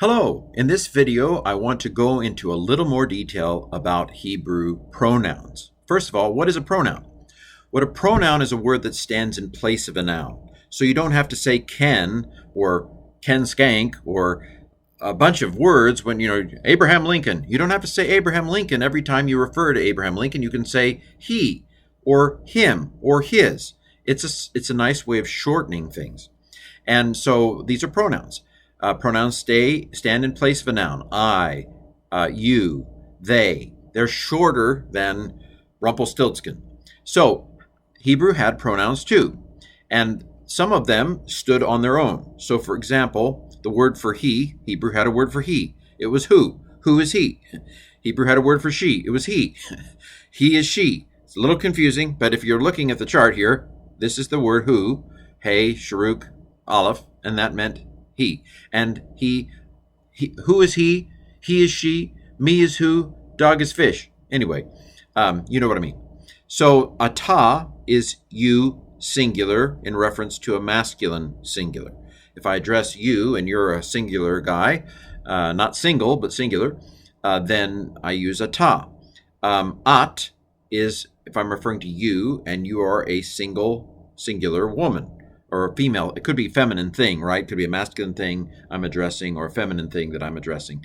Hello, in this video I want to go into a little more detail about Hebrew pronouns. First of all, what is a pronoun? What a pronoun is a word that stands in place of a noun. So you don't have to say Ken or Ken Skank or a bunch of words when, Abraham Lincoln. You don't have to say Abraham Lincoln every time you refer to Abraham Lincoln. You can say he or him or his. It's a nice way of shortening things. And so these are pronouns. Pronouns stand in place of a noun. I, you, they. They're shorter than Rumpelstiltskin. So Hebrew had pronouns too, and some of them stood on their own. So for example, the word for he, Hebrew had a word for he. It was who. Who is he? Hebrew had a word for she. It was he. He is she. It's a little confusing, but if you're looking at the chart here, this is the word who, hey, sharuk, aleph, and that meant he. And he, who is he? He is she. Me is who? Dog is fish. Anyway, you know what I mean. So ata is you singular in reference to a masculine singular. If I address you and you're a singular guy, not single, but singular, then I use ata. At is if I'm referring to you and you are a singular woman. Or a female, it could be a feminine thing, right? It could be a masculine thing I'm addressing or a feminine thing that I'm addressing.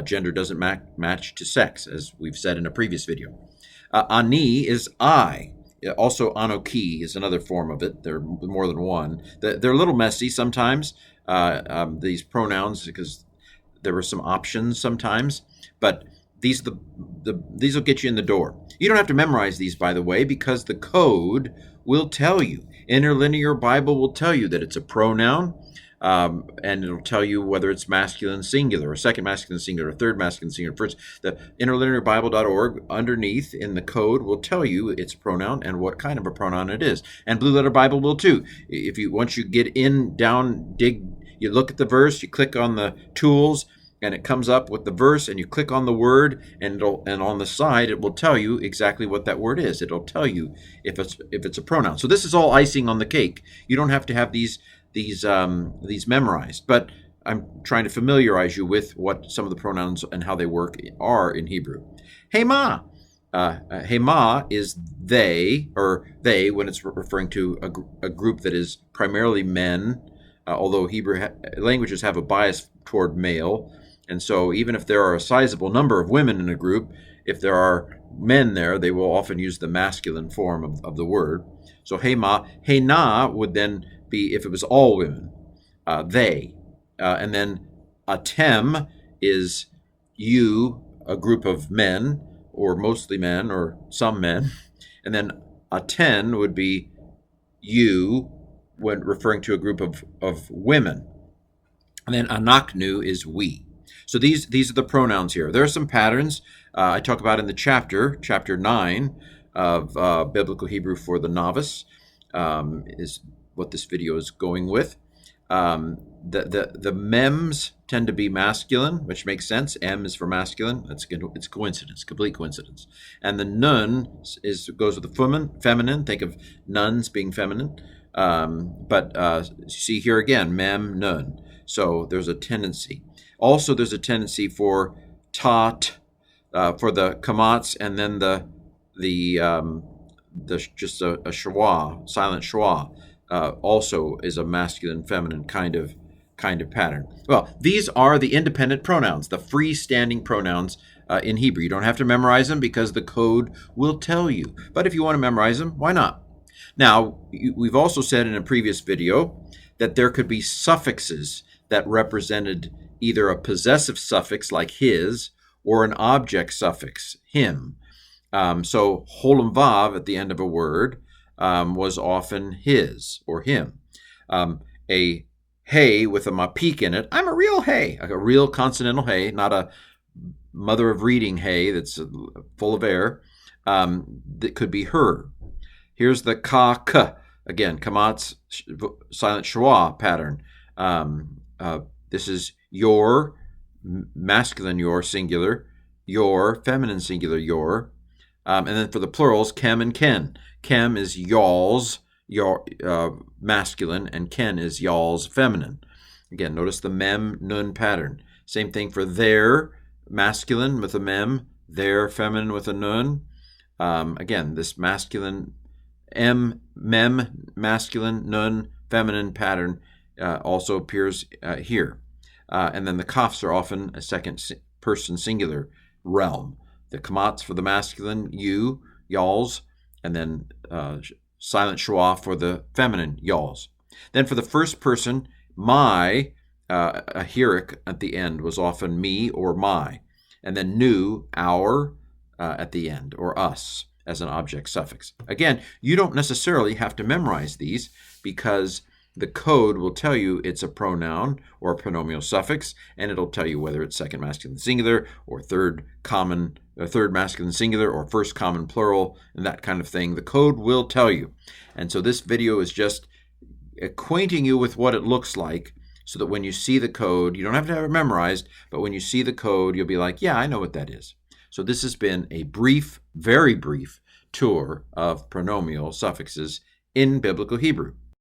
Gender doesn't match to sex, as we've said in a previous video. Ani is I. Also, anoki is another form of it. There are more than one. They're a little messy sometimes, these pronouns, because there were some options sometimes. But these will get you in the door. You don't have to memorize these, by the way, because the code will tell you. Interlinear Bible will tell you that it's a pronoun, and it'll tell you whether it's masculine singular, or second masculine singular, or third masculine singular, first. The interlinearbible.org underneath in the code will tell you its pronoun and what kind of a pronoun it is. And Blue Letter Bible will too. Once you get you look at the verse, you click on the tools, and it comes up with the verse, and you click on the word, and on the side it will tell you exactly what that word is. It'll tell you if it's a pronoun. So this is all icing on the cake. You don't have to have these memorized, but I'm trying to familiarize you with what some of the pronouns and how they work are in Hebrew. Hema. Hema is they, or they when it's referring to a group that is primarily men, although Hebrew languages have a bias toward male. And so even if there are a sizable number of women in a group, if there are men there, they will often use the masculine form of the word. So hema. Hena would then be if it was all women, they. And then atem is you, a group of men, or mostly men, or some men. And then aten would be you when referring to a group of women. And then anaknu is we. So these are the pronouns here. There are some patterns I talk about in the chapter 9 of Biblical Hebrew for the Novice, is what this video is going with. The mems tend to be masculine, which makes sense. M is for masculine. It's coincidence, complete coincidence. And the nun goes with the feminine. Think of nuns being feminine. But see here again, mem, nun. So there's a tendency. Also, there's a tendency for tat, for the kamats, and then just a schwa, silent schwa, also is a masculine, feminine kind of pattern. Well, these are the independent pronouns, the freestanding pronouns in Hebrew. You don't have to memorize them because the code will tell you. But if you want to memorize them, why not? Now, we've also said in a previous video that there could be suffixes that represented either a possessive suffix like his or an object suffix, him. So holam vav at the end of a word was often his or him. A hey with a mapik in it. I'm a real hey, like a real consonantal hey, not a mother of reading hey that's full of air. That could be her. Here's the ka, again, kamat's silent schwa pattern. This is your, masculine your, singular, your, feminine singular, your. And then for the plurals, kem and ken. Kem is y'all's, your masculine, and ken is y'all's feminine. Again, notice the mem, nun pattern. Same thing for their, masculine with a mem, their, feminine with a nun. Again, this masculine, mem, masculine, nun, feminine pattern also appears here. And then the kafs are often a second person singular realm. The kamats for the masculine, you, y'alls, and then silent schwa for the feminine, y'alls. Then for the first person, my, a hieroc at the end was often me or my. And then nu, our, at the end, or us as an object suffix. Again, you don't necessarily have to memorize these because the code will tell you it's a pronoun or a pronomial suffix, and it'll tell you whether it's second masculine singular or third masculine singular or first common plural and that kind of thing. The code will tell you. And so this video is just acquainting you with what it looks like so that when you see the code, you don't have to have it memorized, but when you see the code, you'll be like, yeah, I know what that is. So this has been a brief, very brief tour of pronomial suffixes in Biblical Hebrew.